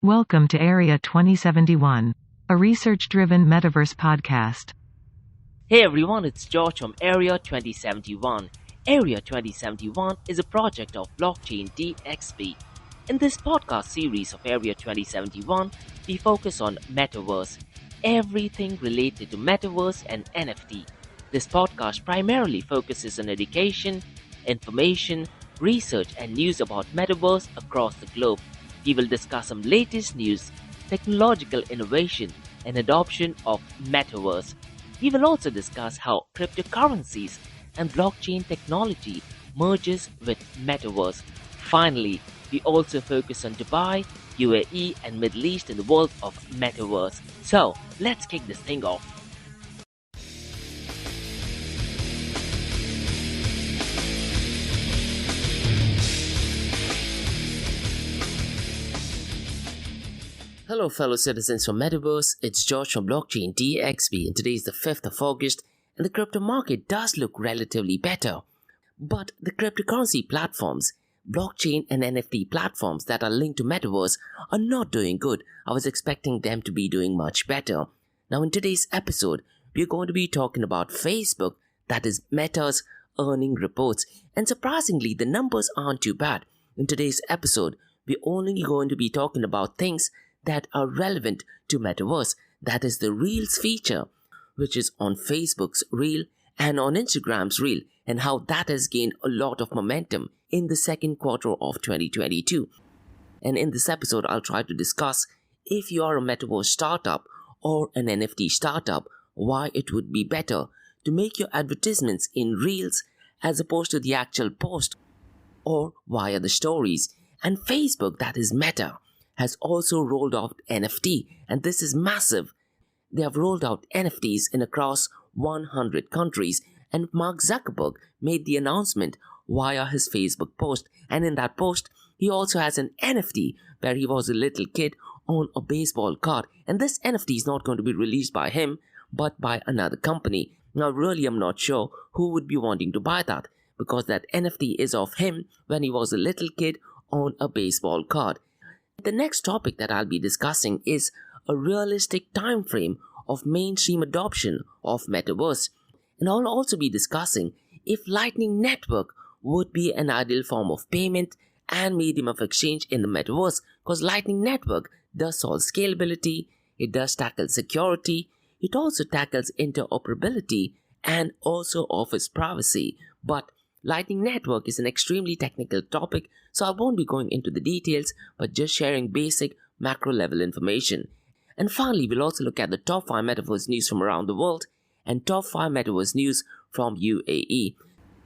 Welcome to Area 2071, a research-driven metaverse podcast. Hey everyone, it's George from Area 2071. Area 2071 is a project of Blockchain DXB. In this podcast series of Area 2071, we focus on Metaverse, everything related to Metaverse and NFT. This podcast primarily focuses on education, information, research and news about Metaverse across the globe. We will discuss some latest news, technological innovation and adoption of Metaverse. We will also discuss how cryptocurrencies and blockchain technology merges with Metaverse. Finally, we also focus on Dubai, UAE and Middle East in the world of Metaverse. So, let's kick this thing off. Hello fellow citizens from Metaverse, it's George from Blockchain DXB and today is the 5th of August and the crypto market does look relatively better. But the cryptocurrency platforms, blockchain and NFT platforms that are linked to Metaverse are not doing good. I was expecting them to be doing much better. Now in today's episode, we're going to be talking about Facebook, that is Meta's earning reports, and surprisingly the numbers aren't too bad. In today's episode, we're only going to be talking about things that are relevant to Metaverse, that is the Reels feature, which is on Facebook's Reel and on Instagram's Reel, and how that has gained a lot of momentum in the second quarter of 2022. And in this episode, I'll try to discuss if you are a Metaverse startup or an NFT startup, why it would be better to make your advertisements in Reels as opposed to the actual post or via the stories. And Facebook, that is Meta, has also rolled out NFT, and this is massive. They have rolled out NFTs in across 100 countries, and Mark Zuckerberg made the announcement via his Facebook post, and in that post, he also has an NFT where he was a little kid on a baseball card, and this NFT is not going to be released by him, but by another company. Now, really, I'm not sure who would be wanting to buy that, because that NFT is of him when he was a little kid on a baseball card. The next topic that I'll be discussing is a realistic time frame of mainstream adoption of Metaverse. And I'll also be discussing if Lightning Network would be an ideal form of payment and medium of exchange in the Metaverse, because Lightning Network does solve scalability, it does tackle security, it also tackles interoperability and also offers privacy. But Lightning Network is an extremely technical topic, so I won't be going into the details, but just sharing basic macro level information. And finally, we'll also look at the top 5 Metaverse news from around the world and top 5 Metaverse news from UAE.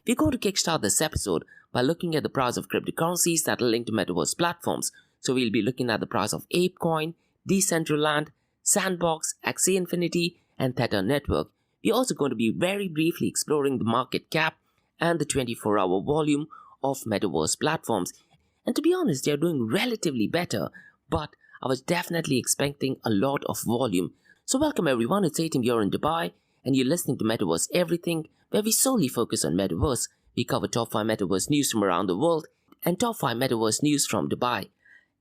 We're going to kickstart this episode by looking at the price of cryptocurrencies that are linked to Metaverse platforms. So we'll be looking at the price of ApeCoin, Decentraland, Sandbox, Axie Infinity, and Theta Network. We're also going to be very briefly exploring the market cap and the 24-hour volume of Metaverse platforms. And to be honest, they are doing relatively better, but I was definitely expecting a lot of volume. So welcome everyone, it's Atim here in Dubai, and you're listening to Metaverse Everything, where we solely focus on Metaverse. We cover top 5 Metaverse news from around the world and top 5 Metaverse news from Dubai.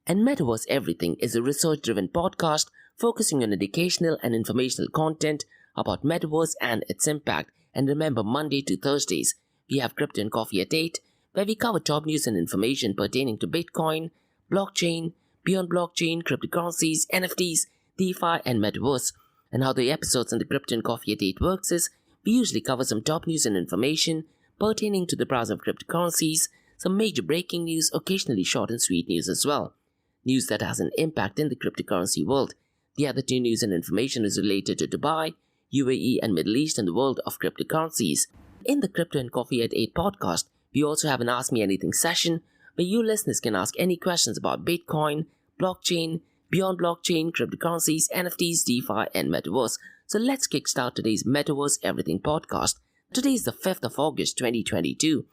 And Metaverse Everything is a research-driven podcast focusing on educational and informational content about Metaverse and its impact. And remember, Monday to Thursdays, we have Crypto and Coffee at 8, where we cover top news and information pertaining to Bitcoin, blockchain, beyond blockchain, cryptocurrencies, NFTs, DeFi, and Metaverse. And how the episodes on the Crypto and Coffee at 8 works is, we usually cover some top news and information pertaining to the price of cryptocurrencies, some major breaking news, occasionally short and sweet news as well. News that has an impact in the cryptocurrency world. The other 2 news and information is related to Dubai, UAE, and Middle East and the world of cryptocurrencies. In the Crypto and Coffee at 8 podcast, we also have an Ask Me Anything session where you listeners can ask any questions about Bitcoin, blockchain, beyond blockchain, cryptocurrencies, NFTs, DeFi, and Metaverse. So let's kickstart today's Metaverse Everything podcast. Today is the 5th of August 2022.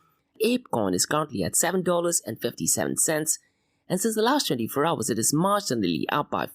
ApeCoin is currently at $7.57, and since the last 24 hours it is marginally up by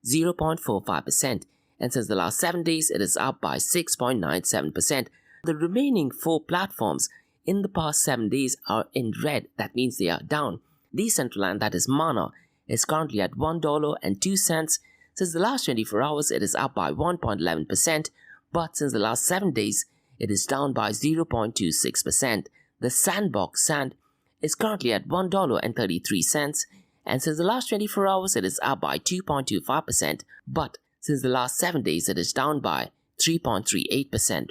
0.45%, and since the last 7 days it is up by 6.97%. The remaining 4 platforms in the past 7 days are in red, that means they are down. Decentraland, that is Mana, is currently at $1.02. Since the last 24 hours, it is up by 1.11%, but since the last 7 days, it is down by 0.26%. The Sandbox Sand is currently at $1.33, and since the last 24 hours, it is up by 2.25%, but since the last 7 days, it is down by 3.38%.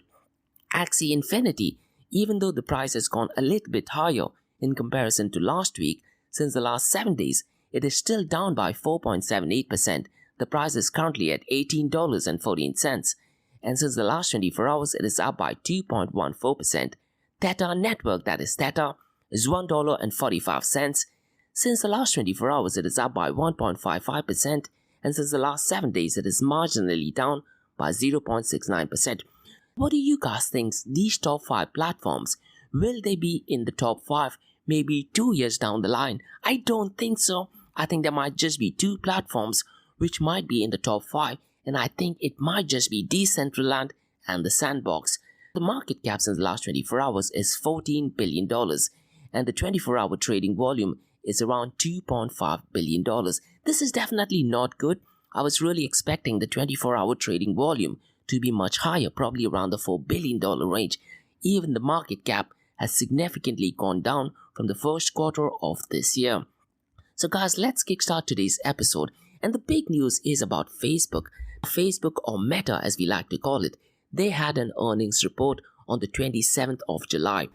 Axie Infinity, even though the price has gone a little bit higher in comparison to last week, since the last 7 days, it is still down by 4.78%. The price is currently at $18.14, and since the last 24 hours, it is up by 2.14%. Theta Network, that is Theta, is $1.45. Since the last 24 hours, it is up by 1.55%, and since the last 7 days, it is marginally down by 0.69%. What do you guys think? These top 5 platforms, will they be in the top 5 maybe 2 years down the line? I don't think so. I think there might just be 2 platforms which might be in the top 5, and I think it might just be Decentraland and the Sandbox. The market cap since the last 24 hours is $14 billion, and the 24-hour trading volume is around $2.5 billion. This is definitely not good. I was really expecting the 24-hour trading volume to be much higher, probably around the $4 billion range. Even the market cap has significantly gone down from the first quarter of this year. So guys, let's kickstart today's episode. And the big news is about Facebook. Facebook, or Meta as we like to call it, they had an earnings report on the 27th of July.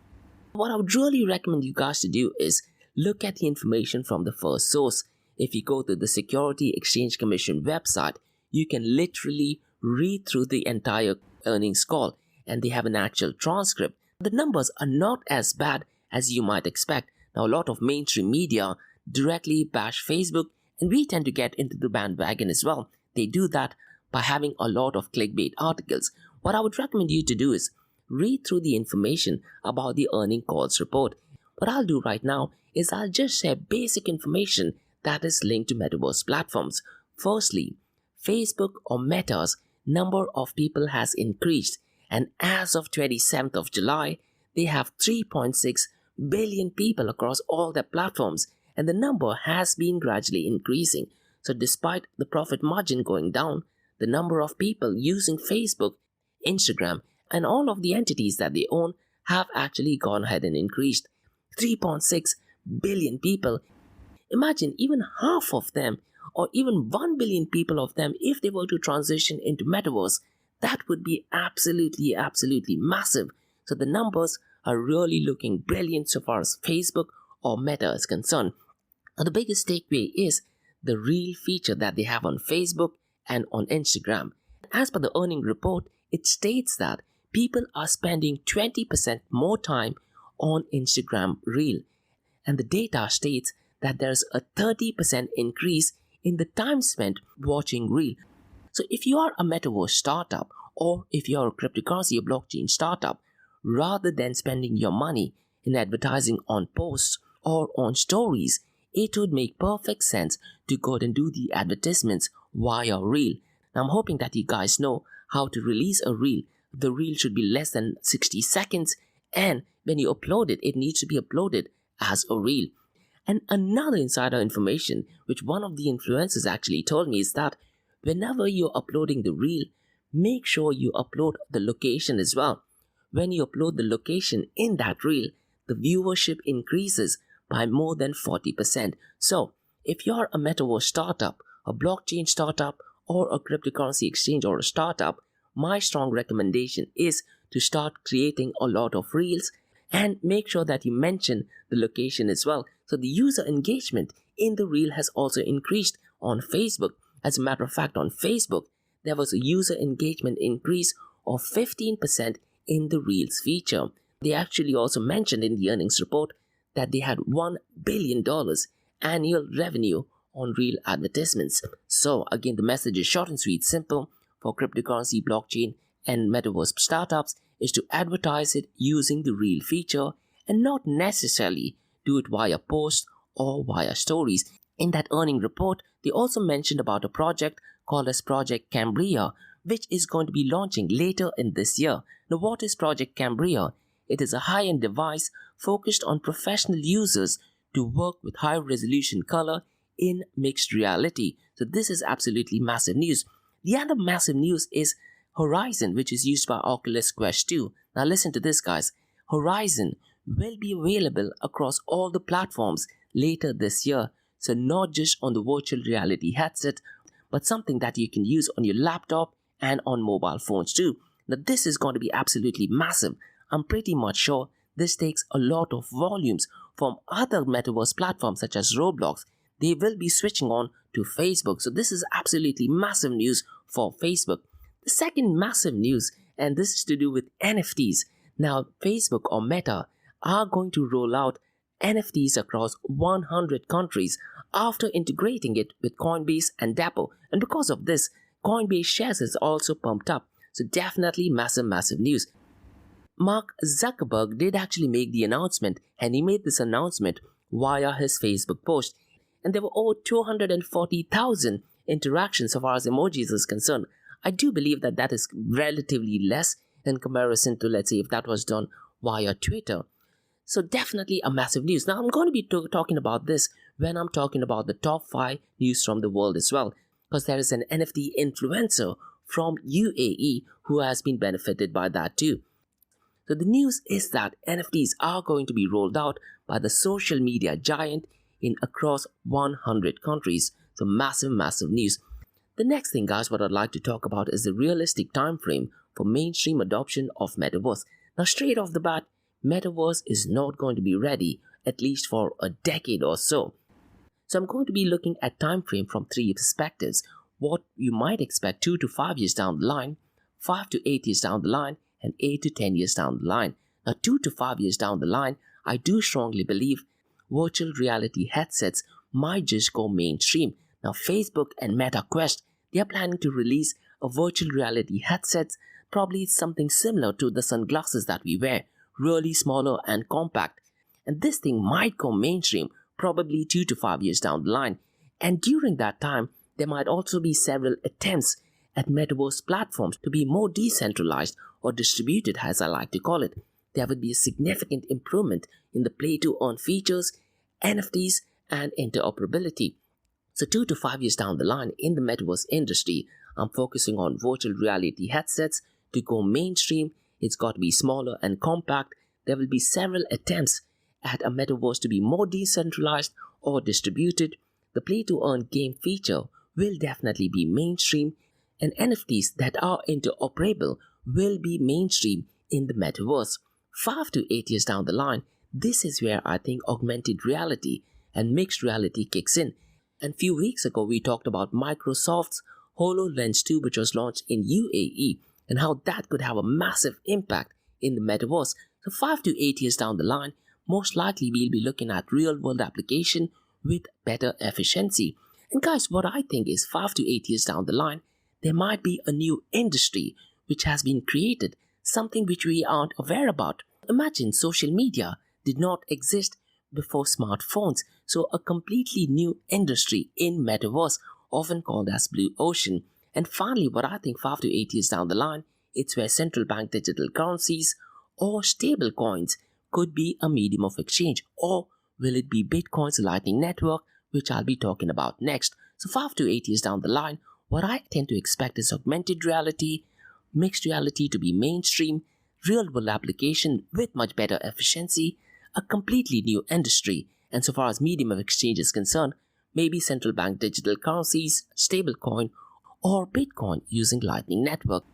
What I would really recommend you guys to do is look at the information from the first source. If you go to the Security Exchange Commission website, you can literally read through the entire earnings call, and they have an actual transcript. The numbers are not as bad as you might expect. Now, a lot of mainstream media directly bash Facebook, and we tend to get into the bandwagon as well. They do that by having a lot of clickbait articles. What I would recommend you to do is read through the information about the earning calls report. What I'll do right now is I'll just share basic information that is linked to Metaverse platforms. Firstly, Facebook, or Meta's number of people has increased, and as of 27th of July, they have 3.6 billion people across all their platforms, and the number has been gradually increasing. So despite the profit margin going down, the number of people using Facebook, Instagram, and all of the entities that they own have actually gone ahead and increased. 3.6 billion people. Imagine even half of them, or even 1 billion people of them, if they were to transition into Metaverse, that would be absolutely massive. So the numbers are really looking brilliant so far as Facebook or Meta is concerned. Now, the biggest takeaway is the Reel feature that they have on Facebook and on Instagram. As per the earning report, it states that people are spending 20% more time on Instagram Reel. And the data states that there's a 30% increase in the time spent watching Reel. So if you are a Metaverse startup, or if you're a cryptocurrency or blockchain startup, rather than spending your money in advertising on posts or on stories, it would make perfect sense to go ahead and do the advertisements via Reel. Now, I'm hoping that you guys know how to release a Reel. The Reel should be less than 60 seconds, and when you upload it, it needs to be uploaded as a Reel. And another insider information, which one of the influencers actually told me, is that whenever you're uploading the Reel, make sure you upload the location as well. When you upload the location in that Reel, the viewership increases by more than 40%. So, if you're a Metaverse startup, a blockchain startup, or a cryptocurrency exchange or a startup, my strong recommendation is to start creating a lot of Reels and make sure that you mention the location as well. So the user engagement in the Reel has also increased on Facebook. As a matter of fact, on Facebook, there was a user engagement increase of 15% in the Reels feature. They actually also mentioned in the earnings report that they had $1 billion annual revenue on Reel advertisements. So again, the message is short and sweet, simple for cryptocurrency, blockchain, and Metaverse startups is to advertise it using the Reel feature and not necessarily do it via posts or via stories. In that earning report, they also mentioned about a project called as Project Cambria, which is going to be launching later in this year. Now, what is Project Cambria? It is a high-end device focused on professional users to work with high-resolution color, in mixed reality. So this is absolutely massive news. The other massive news is Horizon, which is used by Oculus Quest 2. Now listen to this, guys. Horizon will be available across all the platforms later this year. So not just on the virtual reality headset, but something that you can use on your laptop and on mobile phones too. Now this is going to be absolutely massive. I'm pretty much sure this takes a lot of volumes from other metaverse platforms such as Roblox. They will be switching on to Facebook. So this is absolutely massive news for Facebook. The second massive news, and this is to do with NFTs. Now Facebook or Meta are going to roll out NFTs across 100 countries after integrating it with Coinbase and Dapper. And because of this, Coinbase shares is also pumped up. So definitely massive news. Mark Zuckerberg did actually make the announcement, and he made this announcement via his Facebook post. And there were over 240,000 interactions so far as emojis is concerned. I do believe that that is relatively less in comparison to, let's say, if that was done via Twitter. So definitely a massive news. Now I'm going to be talking about this when I'm talking about the top 5 news from the world as well, because there is an NFT influencer from UAE who has been benefited by that too. So the news is that NFTs are going to be rolled out by the social media giant in across 100 countries. So massive news. The next thing, guys, what I'd like to talk about is the realistic time frame for mainstream adoption of Metaverse. Now straight off the bat, Metaverse is not going to be ready, at least for a decade or so. So I'm going to be looking at time frame from 3 perspectives. What you might expect 2 to 5 years down the line, 5 to 8 years down the line, and 8 to 10 years down the line. Now 2 to 5 years down the line, I do strongly believe virtual reality headsets might just go mainstream. Now Facebook and Meta Quest, they are planning to release a virtual reality headset, probably something similar to the sunglasses that we wear, really smaller and compact. And this thing might go mainstream probably 2 to 5 years down the line. And during that time, there might also be several attempts at metaverse platforms to be more decentralized or distributed, as I like to call it. There would be a significant improvement in the play to earn features, NFTs, and interoperability. So 2 to 5 years down the line in the metaverse industry, I'm focusing on virtual reality headsets to go mainstream. It's got to be smaller and compact. There will be several attempts at a metaverse to be more decentralized or distributed. The play to earn game feature will definitely be mainstream, and NFTs that are interoperable will be mainstream in the metaverse. 5 to 8 years down the line, this is where I think augmented reality and mixed reality kicks in. And a few weeks ago, we talked about Microsoft's HoloLens 2, which was launched in UAE, and how that could have a massive impact in the metaverse. So 5 to 8 years down the line, most likely we'll be looking at real-world application with better efficiency. And guys, what I think is 5 to 8 years down the line, there might be a new industry which has been created, something which we aren't aware about. Imagine social media did not exist before smartphones, so a completely new industry in metaverse, often called as blue ocean. And finally, what I think 5 to 8 years down the line, it's where central bank digital currencies or stable coins could be a medium of exchange, or will it be Bitcoin's Lightning Network, which I'll be talking about next. So 5 to 8 years down the line, what I tend to expect is augmented reality, mixed reality to be mainstream, real-world application with much better efficiency, a completely new industry. And so far as medium of exchange is concerned, maybe central bank digital currencies, stablecoin, or Bitcoin using Lightning Network.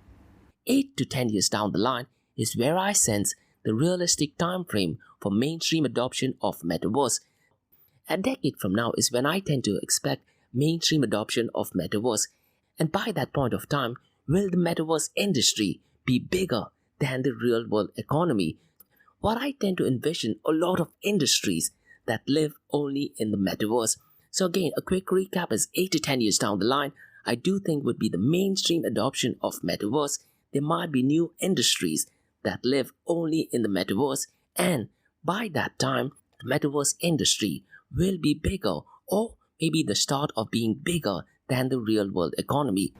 8 to 10 years down the line is where I sense the realistic time frame for mainstream adoption of Metaverse. A decade from now is when I tend to expect mainstream adoption of Metaverse. And by that point of time, will the Metaverse industry be bigger than the real-world economy? What I tend to envision a lot of industries that live only in the Metaverse. So again, a quick recap is 8 to 10 years down the line, I do think would be the mainstream adoption of Metaverse. There might be new industries that live only in the Metaverse, and by that time, the Metaverse industry will be bigger, or maybe the start of being bigger than the real-world economy.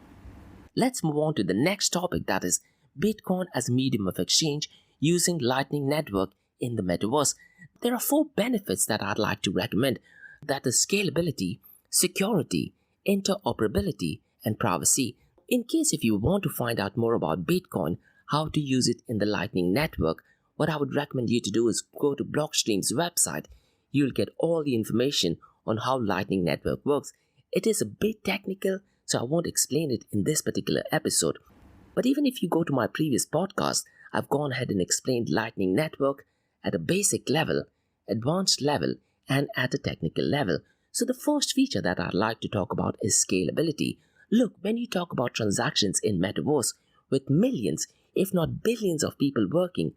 Let's move on to the next topic, that is Bitcoin as a medium of exchange using Lightning Network in the Metaverse. There are 4 benefits that I'd like to recommend. That is scalability. security, interoperability, and privacy. In case if you want to find out more about Bitcoin, how to use it in the Lightning Network, what I would recommend you to do is go to Blockstream's website. You'll get all the information on how Lightning Network works. It is a bit technical, so I won't explain it in this particular episode. But even if you go to my previous podcast, I've gone ahead and explained Lightning Network at a basic level, advanced level, and at a technical level. So the first feature that I'd like to talk about is scalability. Look, when you talk about transactions in Metaverse with millions, if not billions of people working,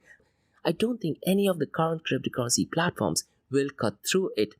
I don't think any of the current cryptocurrency platforms will cut through it.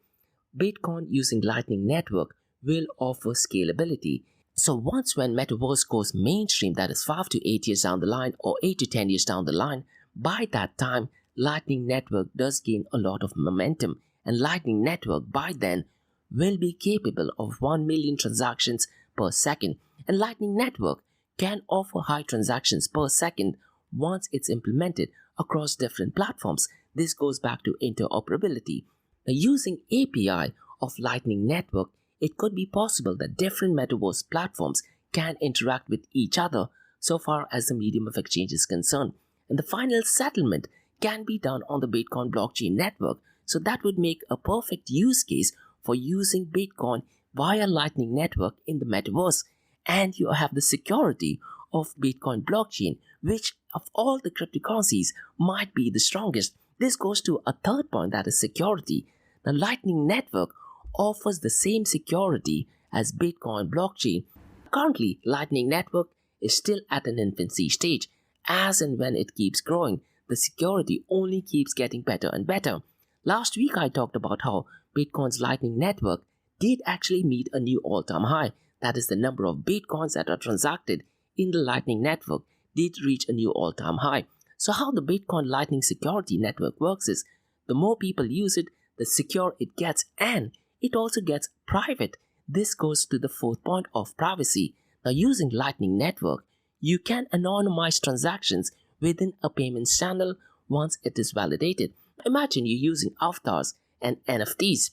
Bitcoin using Lightning Network will offer scalability. So once when Metaverse goes mainstream, that is 5 to 8 years down the line or 8 to 10 years down the line, by that time, Lightning Network does gain a lot of momentum, and Lightning Network by then will be capable of 1 million transactions per second. And Lightning Network can offer high transactions per second once it's implemented across different platforms. This goes back to interoperability. Now, using API of Lightning Network, it could be possible that different Metaverse platforms can interact with each other so far as the medium of exchange is concerned. And the final settlement can be done on the Bitcoin blockchain network. So that would make a perfect use case for using Bitcoin via Lightning Network in the Metaverse. And you have the security of Bitcoin blockchain, which of all the cryptocurrencies might be the strongest. This goes to a third point, that is security. The Lightning Network offers the same security as Bitcoin blockchain. Currently, Lightning Network is still at an infancy stage. As and when it keeps growing, the security only keeps getting better and better. Last week I talked about how Bitcoin's Lightning Network did actually meet a new all-time high. That is, the number of Bitcoins that are transacted in the Lightning Network did reach a new all-time high. So how the Bitcoin Lightning Security Network works is, the more people use it, the secure it gets, and it also gets private. This goes to the fourth point of privacy. Now, using Lightning Network, you can anonymize transactions within a payments channel once it is validated. Imagine you're using avatars and NFTs.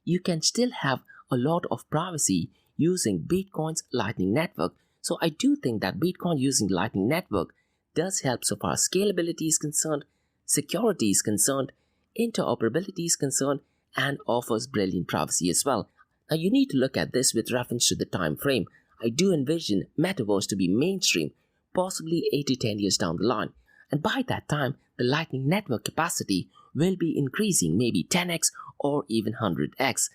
You can still have a lot of privacy using Bitcoin's Lightning Network. So I do think that Bitcoin using Lightning Network does help so far as scalability is concerned, security is concerned, interoperability is concerned, and offers brilliant privacy as well. Now you need to look at this with reference to the time frame. I do envision Metaverse to be mainstream, possibly 8 to 10 years down the line. And by that time, the Lightning Network capacity will be increasing, maybe 10x or even 100x.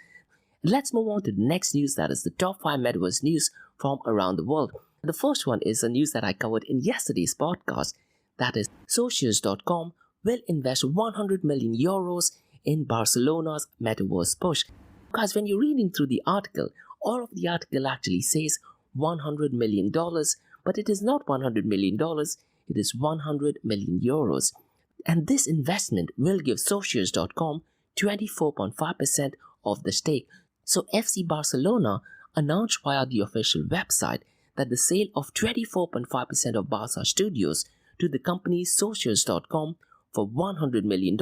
Let's move on to the next news, that is the top 5 Metaverse news from around the world. The first one is a news that I covered in yesterday's podcast, that is Socios.com will invest 100 million euros in Barcelona's Metaverse push. Because when you're reading through the article, all of the article actually says $100 million, but it is not $100 million, it is 100 million euros. And this investment will give Socios.com 24.5% of the stake. So FC Barcelona announced via the official website that the sale of 24.5% of Barca Studios to the company Socios.com for $100 million,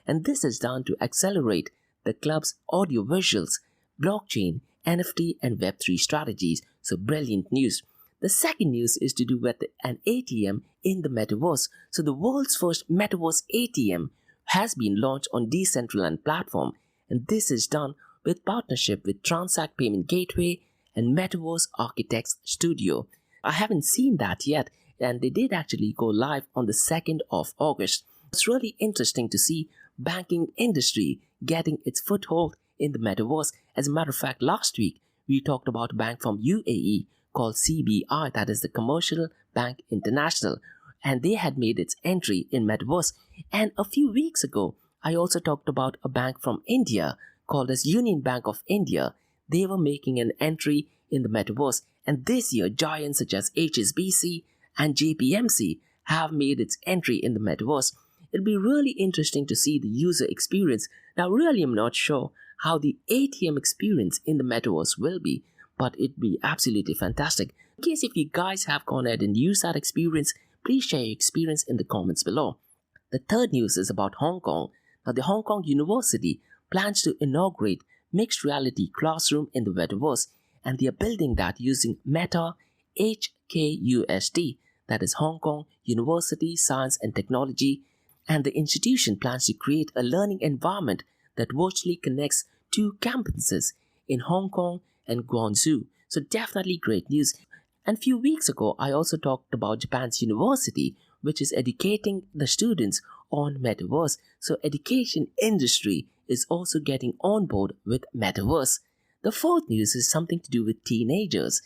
and this is done to accelerate the club's audiovisuals, blockchain, NFT, and Web3 strategies. So brilliant news. The second news is to do with an ATM in the Metaverse. So the world's first Metaverse ATM has been launched on Decentraland platform, and this is done with partnership with Transact Payment Gateway and Metaverse Architects Studio. I haven't seen that yet, and they did actually go live on the 2nd of August. It's really interesting to see banking industry getting its foothold in the Metaverse. As a matter of fact, last week we talked about a bank from UAE called CBI, that is the Commercial Bank International, and they had made its entry in Metaverse. And a few weeks ago, I also talked about a bank from India called as Union Bank of India. They were making an entry in the Metaverse, and this year giants such as HSBC and JPMC have made its entry in the Metaverse. It'll be really interesting to see the user experience. Now, really, I'm not sure how the ATM experience in the Metaverse will be, but it'd be absolutely fantastic. In case if you guys have gone ahead and used that experience, please share your experience in the comments below. The third news is about Hong Kong. Now, the Hong Kong University plans to inaugurate mixed reality classroom in the Metaverse, and they are building that using Meta HKUST, that is Hong Kong University Science and Technology, and the institution plans to create a learning environment that virtually connects two campuses in Hong Kong and Guangzhou. So definitely great news. And a few weeks ago, I also talked about Japan's university, which is educating the students on Metaverse. So education industry is also getting on board with Metaverse. The fourth news is something to do with teenagers.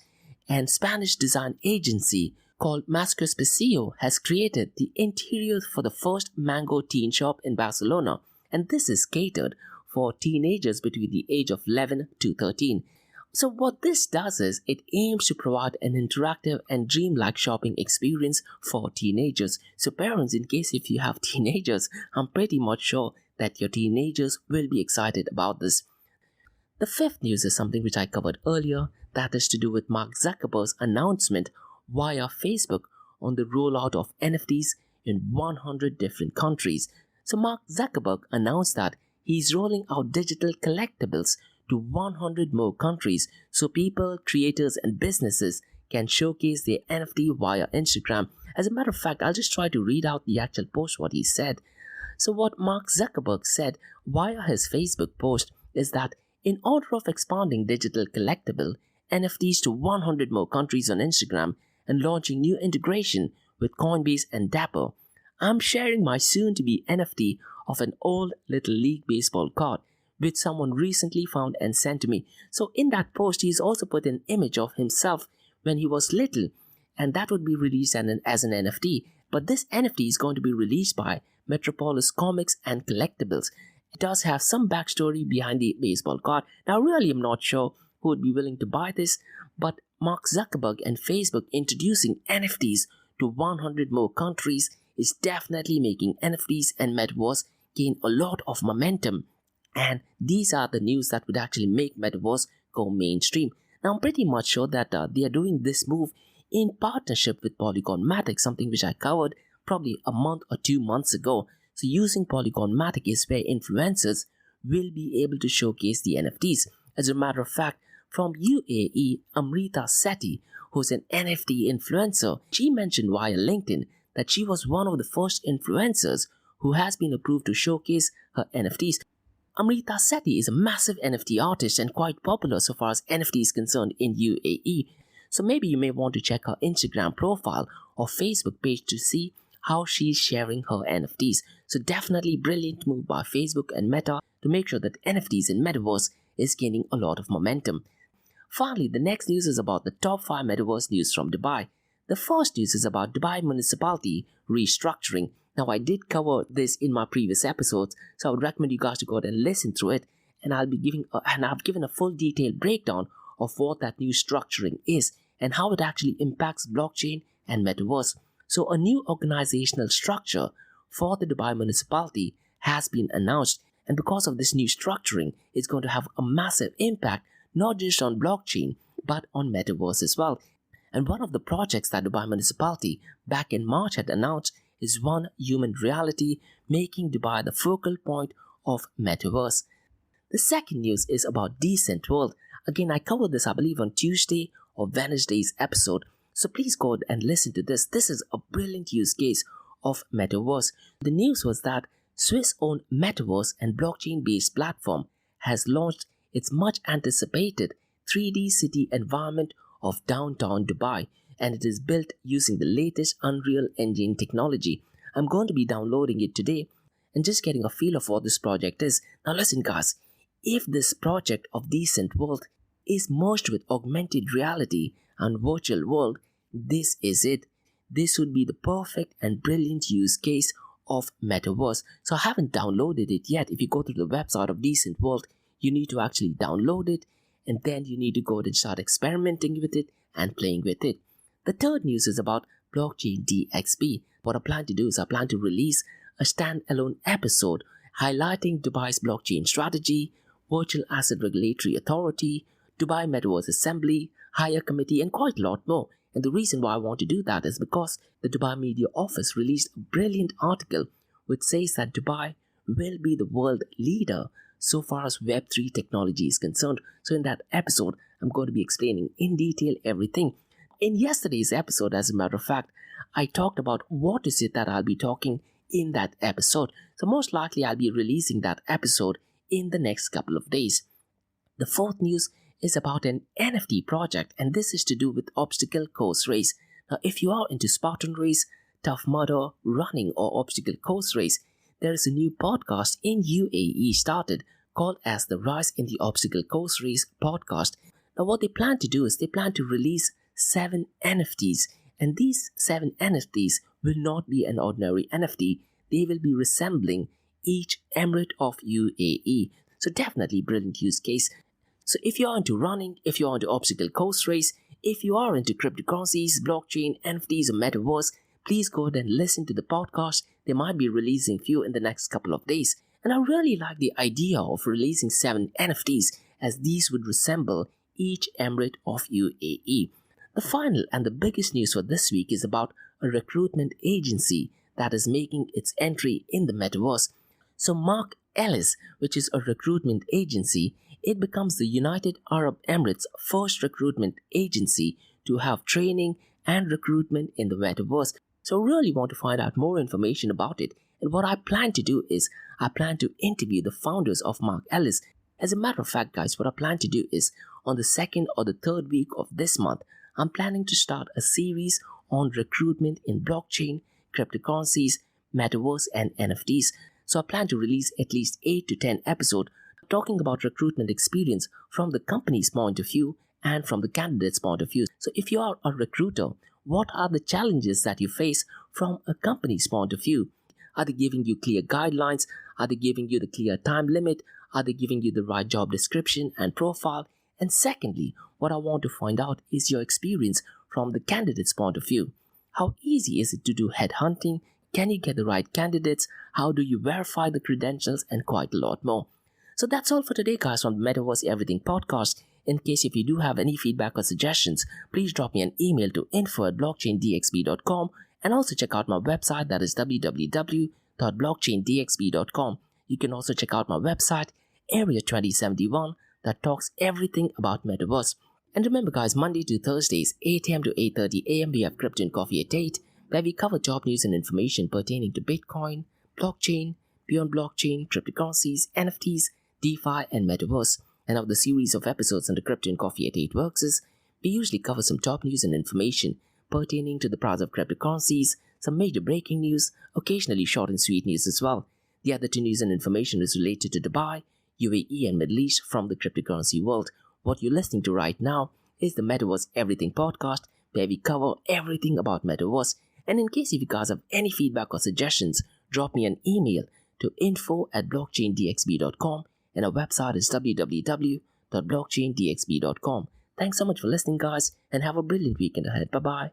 And Spanish design agency called Mascospacio has created the interior for the first Mango teen shop in Barcelona. And this is catered for teenagers between the age of 11 to 13. So what this does is it aims to provide an interactive and dreamlike shopping experience for teenagers. So parents, in case if you have teenagers, I'm pretty much sure that your teenagers will be excited about this. The fifth news is something which I covered earlier, that is to do with Mark Zuckerberg's announcement via Facebook on the rollout of NFTs in 100 different countries. So Mark Zuckerberg announced that he's rolling out digital collectibles to 100 more countries so people, creators and businesses can showcase their NFT via Instagram. As a matter of fact, I'll just try to read out the actual post what he said. So what Mark Zuckerberg said via his Facebook post is that in order of expanding digital collectible NFTs to 100 more countries on Instagram and launching new integration with Coinbase and Dapper, I'm sharing my soon-to-be NFT of an old Little League baseball card which someone recently found and sent to me. So in that post, he's also put an image of himself when he was little, and that would be released as an NFT. But this NFT is going to be released by Metropolis Comics and Collectibles. It does have some backstory behind the baseball card. Now, really, I'm not sure who would be willing to buy this, but Mark Zuckerberg and Facebook introducing NFTs to 100 more countries is definitely making NFTs and Metaverse gain a lot of momentum. And these are the news that would actually make Metaverse go mainstream. Now, I'm pretty much sure that they are doing this move in partnership with Polygon Matic, something which I covered probably a month or 2 months ago. So using Polygon Matic is where influencers will be able to showcase the NFTs. As a matter of fact, from UAE, Amrita Sethi, who's an NFT influencer, she mentioned via LinkedIn that she was one of the first influencers who has been approved to showcase her NFTs. Amrita Sethi is a massive NFT artist and quite popular so far as NFT is concerned in UAE. So maybe you may want to check her Instagram profile or Facebook page to see how she's sharing her NFTs. So definitely brilliant move by Facebook and Meta to make sure that NFTs in Metaverse is gaining a lot of momentum. Finally, the next news is about the top 5 Metaverse news from Dubai. The first news is about Dubai municipality restructuring. Now, I did cover this in my previous episodes, so I would recommend you guys to go ahead and listen through it. And I've given a full detailed breakdown of what that new structuring is and how it actually impacts blockchain and Metaverse. So, a new organizational structure for the Dubai municipality has been announced, and because of this new structuring, it's going to have a massive impact not just on blockchain but on Metaverse as well. And one of the projects that Dubai municipality back in March had announced is One Human Reality, making Dubai the focal point of Metaverse. The second news is about Decent World. Again, I covered this, I believe, on Tuesday or Wednesday's episode. So please go and listen to this. This is a brilliant use case of Metaverse. The news was that Swiss-owned Metaverse and blockchain-based platform has launched its much-anticipated 3D city environment of downtown Dubai, and it is built using the latest Unreal Engine technology. I'm going to be downloading it today and just getting a feel of what this project is. Now listen guys, if this project of Decent World is merged with augmented reality and virtual world, this is it. This would be the perfect and brilliant use case of Metaverse. So I haven't downloaded it yet. If you go to the website of Decent World, you need to actually download it, and then you need to go and start experimenting with it and playing with it. The third news is about Blockchain DXB. What I plan to do is I plan to release a standalone episode highlighting Dubai's blockchain strategy, Virtual Asset Regulatory Authority, Dubai Metaverse Assembly, Higher Committee, and quite a lot more. And the reason why I want to do that is because the Dubai Media Office released a brilliant article which says that Dubai will be the world leader so far as Web3 technology is concerned. So in that episode, I'm going to be explaining in detail everything. In yesterday's episode, as a matter of fact, I talked about what is it that I'll be talking in that episode. So most likely I'll be releasing that episode in the next couple of days. The fourth news is about an NFT project, and this is to do with obstacle course race. Now, if you are into Spartan race, Tough Mudder, running or obstacle course race, there is a new podcast in UAE started called as the Rise in the Obstacle Course Race podcast. Now, what they plan to do is they plan to release 7 NFTs, and these 7 NFTs will not be an ordinary NFT. They will be resembling each emirate of UAE. So definitely brilliant use case. So if you are into running, if you are into obstacle course race, if you are into cryptocurrencies, blockchain, NFTs or Metaverse, please go ahead and listen to the podcast. They might be releasing few in the next couple of days. And I really like the idea of releasing 7 NFTs, as these would resemble each emirate of UAE. The final and the biggest news for this week is about a recruitment agency that is making its entry in the Metaverse. So Mark Ellis, which is a recruitment agency, it becomes the United Arab Emirates' first recruitment agency to have training and recruitment in the Metaverse. So I really want to find out more information about it. And what I plan to do is I plan to interview the founders of Mark Ellis. As a matter of fact, guys, what I plan to do is on the 2nd or the 3rd week of this month, I'm planning to start a series on recruitment in blockchain, cryptocurrencies, Metaverse and NFTs. So I plan to release at least 8 to 10 episodes talking about recruitment experience from the company's point of view and from the candidate's point of view. So if you are a recruiter, what are the challenges that you face from a company's point of view? Are they giving you clear guidelines? Are they giving you the clear time limit? Are they giving you the right job description and profile? And secondly, what I want to find out is your experience from the candidate's point of view. How easy is it to do headhunting? Can you get the right candidates? How do you verify the credentials? And quite a lot more. So that's all for today, guys, from the Metaverse Everything podcast. In case if you do have any feedback or suggestions, please drop me an email to info@blockchaindxb.com, and also check out my website, that is www.blockchaindxb.com. You can also check out my website, Area 2071, that talks everything about Metaverse. And remember, guys, Monday to Thursdays, 8 a.m. to 8:30 a.m. we have Crypto and Coffee at 8, where we cover job news and information pertaining to Bitcoin, blockchain, beyond blockchain, cryptocurrencies, NFTs, DeFi and Metaverse. And how the series of episodes on the Crypto and Coffee at 8 works is, we usually cover some top news and information pertaining to the price of cryptocurrencies, some major breaking news, occasionally short and sweet news as well. The other 2 news and information is related to Dubai, UAE and Middle East from the cryptocurrency world. What you're listening to right now is the Metaverse Everything podcast, where we cover everything about Metaverse. And in case if you guys have any feedback or suggestions, drop me an email to info@blockchaindxb.com, and our website is www.blockchaindxb.com. Thanks so much for listening, guys, and have a brilliant weekend ahead. Bye-bye.